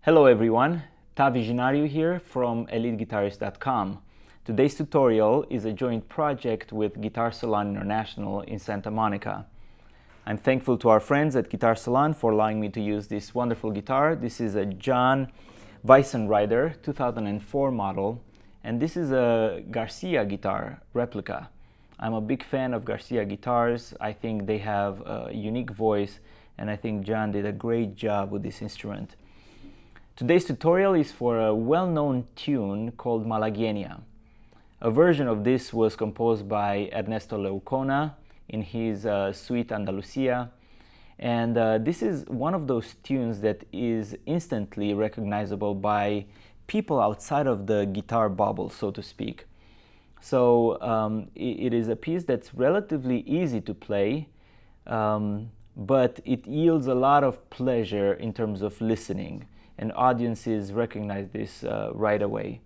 Hello everyone, Visionario here from EliteGuitarist.com. Today's tutorial is a joint project with Guitar Salon International in Santa Monica. I'm thankful to our friends at Guitar Salon for allowing me to use this wonderful guitar. This is a John Weissenrieder 2004 model, and this is a Garcia guitar replica. I'm a big fan of Garcia guitars. I think they have a unique voice, and I think John did a great job with this instrument. Today's tutorial is for a well-known tune called Malaguena. A version of this was composed by Ernesto Leucona in his suite Andalusia, and this is one of those tunes that is instantly recognizable by people outside of the guitar bubble, so to speak. So it is a piece that's relatively easy to play, but it yields a lot of pleasure in terms of listening, and audiences recognize this right away.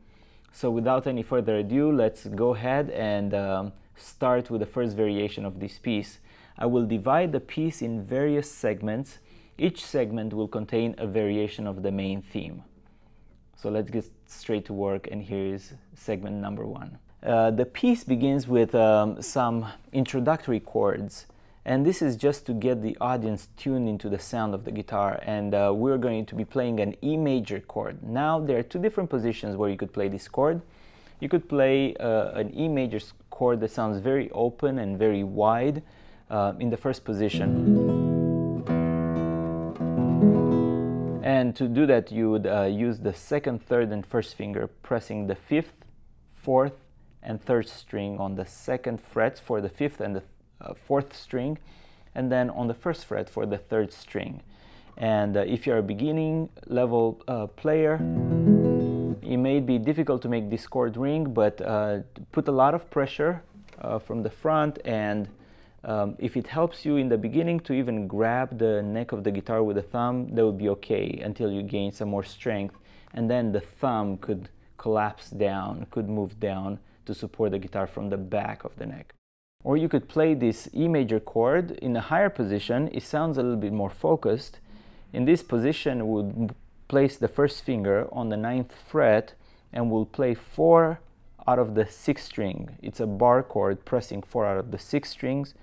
So without any further ado, let's go ahead and start with the first variation of this piece. I will divide the piece in various segments. Each segment will contain a variation of the main theme. So let's get straight to work, and here is segment number one. The piece begins with some introductory chords, and this is just to get the audience tuned into the sound of the guitar, and we're going to be playing an E major chord. Now there are two different positions where you could play this chord. You could play an E major chord that sounds very open and very wide in the first position. And to do that, you would use the second, third, and first finger, pressing the fifth, fourth, and third string on the second frets for the fifth and the fourth string, and then on the first fret for the third string. And if you're a beginning level player, it may be difficult to make this chord ring, but put a lot of pressure from the front, and if it helps you in the beginning to even grab the neck of the guitar with the thumb, that would be okay until you gain some more strength, and then the thumb could collapse down, could move down to support the guitar from the back of the neck. Or you could play this E major chord in a higher position. It sounds a little bit more focused. In this position, we'll place the first finger on the 9th fret, and we'll play 4 out of the 6th string. It's a bar chord, pressing 4 out of the 6 strings.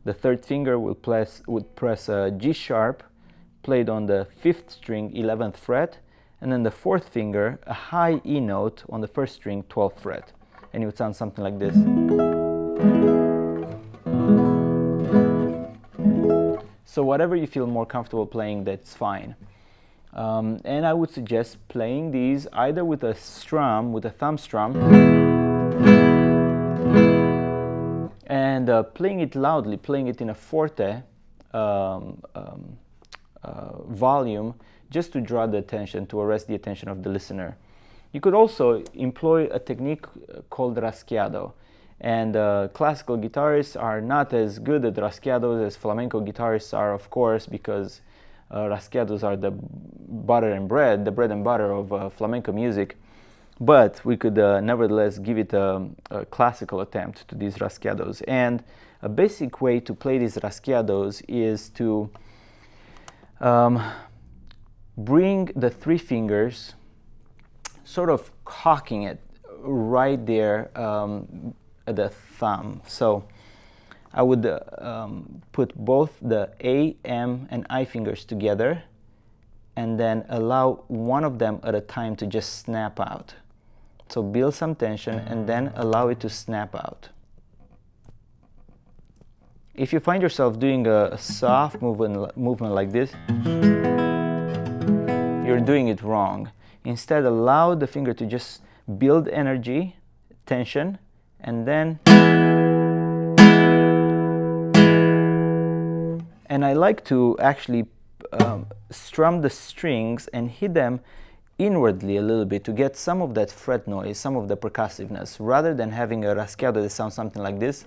The third finger would press a G sharp, played on the 5th string, 11th fret, and then the fourth finger, a high E note on the first string, 12th fret. And it would sound something like this. So whatever you feel more comfortable playing, that's fine. And I would suggest playing these either with a strum, with a thumb strum, and playing it loudly, playing it in a forte volume, just to draw the attention, to arrest the attention of the listener. You could also employ a technique called rasqueado. And classical guitarists are not as good at rasqueados as flamenco guitarists are, of course, because rasqueados are the bread and butter of flamenco music. But we could nevertheless give it a classical attempt to these rasqueados. And a basic way to play these rasqueados is to bring the 3 fingers, sort of cocking it right there at the thumb. So I would put both the A, M, and I fingers together, and then allow one of them at a time to just snap out. So build some tension and then allow it to snap out. If you find yourself doing a soft movement like this, you're doing it wrong. Instead, allow the finger to just build energy, tension, and then, and I like to actually strum the strings and hit them inwardly a little bit to get some of that fret noise, some of the percussiveness, rather than having a rasqueado that sounds something like this.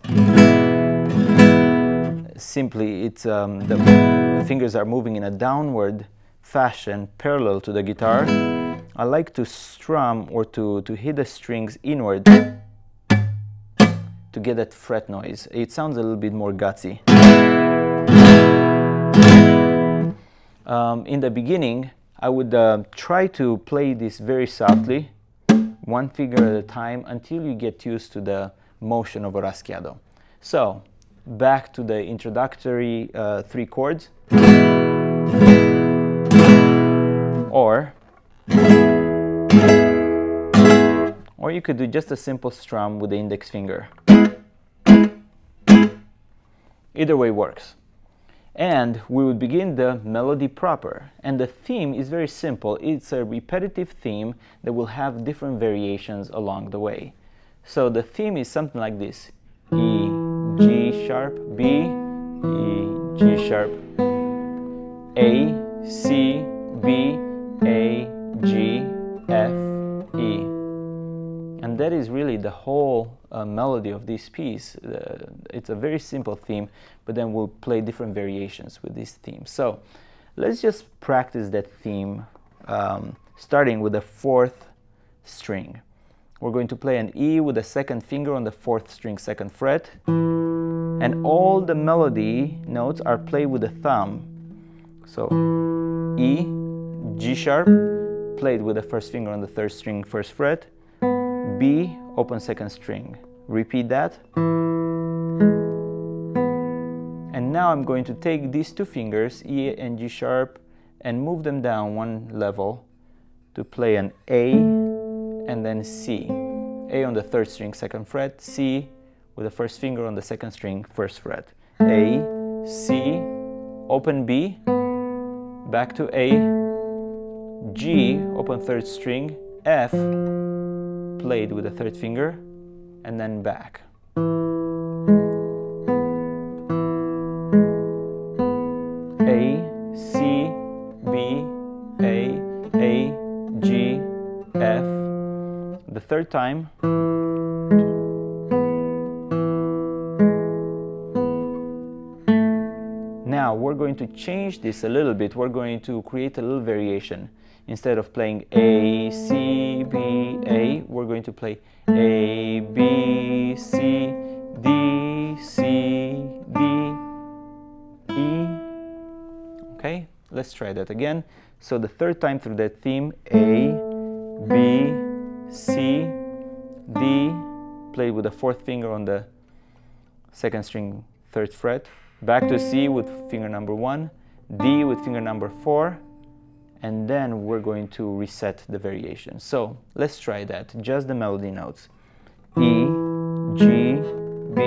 Simply, it's the fingers are moving in a downward fashion parallel to the guitar. I like to strum or to hit the strings inward to get that fret noise. It sounds a little bit more gutsy. In the beginning, I would try to play this very softly, one finger at a time, until you get used to the motion of a raschiado. So, back to the introductory 3 chords. Or you could do just a simple strum with the index finger. Either way works. And we would begin the melody proper. And the theme is very simple. It's a repetitive theme that will have different variations along the way. So the theme is something like this. E, G sharp, B, E, G sharp, A, C, B, A, G, F, E. And that is really the whole melody of this piece. It's a very simple theme, but then we'll play different variations with this theme. So let's just practice that theme, starting with the 4th string. We're going to play an E with the 2nd finger on the 4th string, 2nd fret. And all the melody notes are played with the thumb. So E, G sharp, played with the 1st finger on the 3rd string, 1st fret. B, open 2nd string. Repeat that. And now I'm going to take these 2 fingers, E and G sharp, and move them down 1 level to play an A and then C. A on the 3rd string, 2nd fret, C with the 1st finger on the 2nd string, 1st fret. A, C, open B, back to A, G, open 3rd string, F, played with the 3rd finger, and then back. A, C, B, A, G, F. The 3rd time. Now we're going to change this a little bit. We're going to create a little variation. Instead of playing A, C, B, A, we're going to play A, B, C, D, C, D, E. Okay, let's try that again. So the 3rd time through that theme, A, B, C, D, played with the 4th finger on the 2nd string, 3rd fret. Back to C with finger number 1, D with finger number 4, and then we're going to reset the variation. So let's try that, just the melody notes. E, G, B,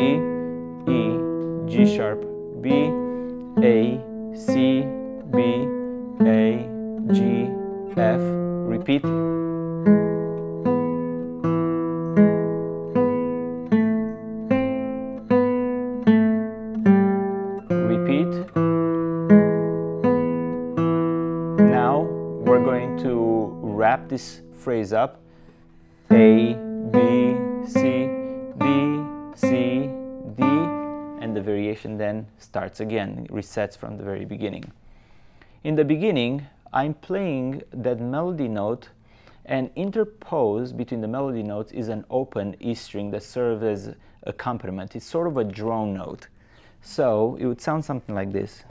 E, G sharp, B, A, C, B, A, G, F. Repeat. Wrap this phrase up. A, B, C, D, C, D, and the variation then starts again. It resets from the very beginning. In the beginning, I'm playing that melody note, and interpose between the melody notes is an open E string that serves as accompaniment. It's sort of a drone note. So it would sound something like this.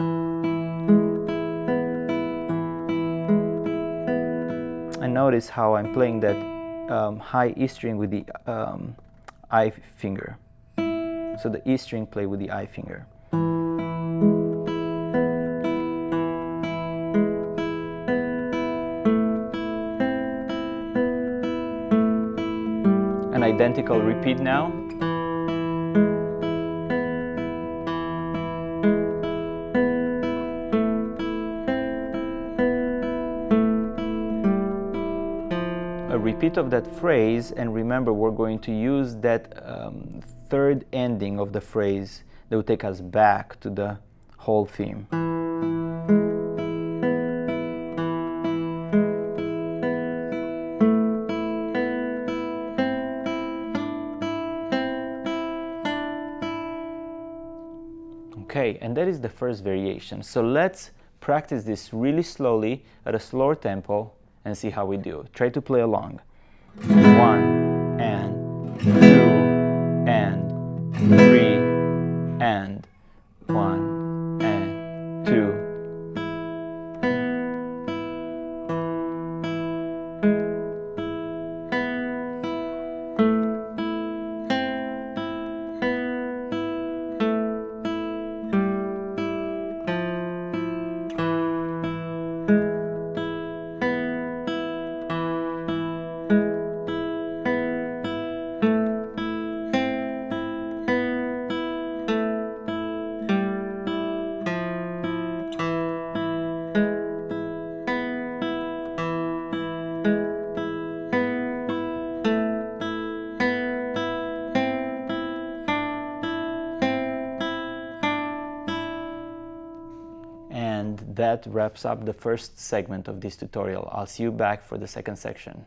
And notice how I'm playing that high E string with the I finger. So the E string played with the I finger. An identical repeat now. Repeat of that phrase, and remember we're going to use that 3rd ending of the phrase that will take us back to the whole theme. Okay, and that is the first variation. So let's practice this really slowly at a slower tempo and see how we do. Try to play along. 1 and 2 and 3 and 1 and 2. that wraps up the first segment of this tutorial. I'll see you back for the second section.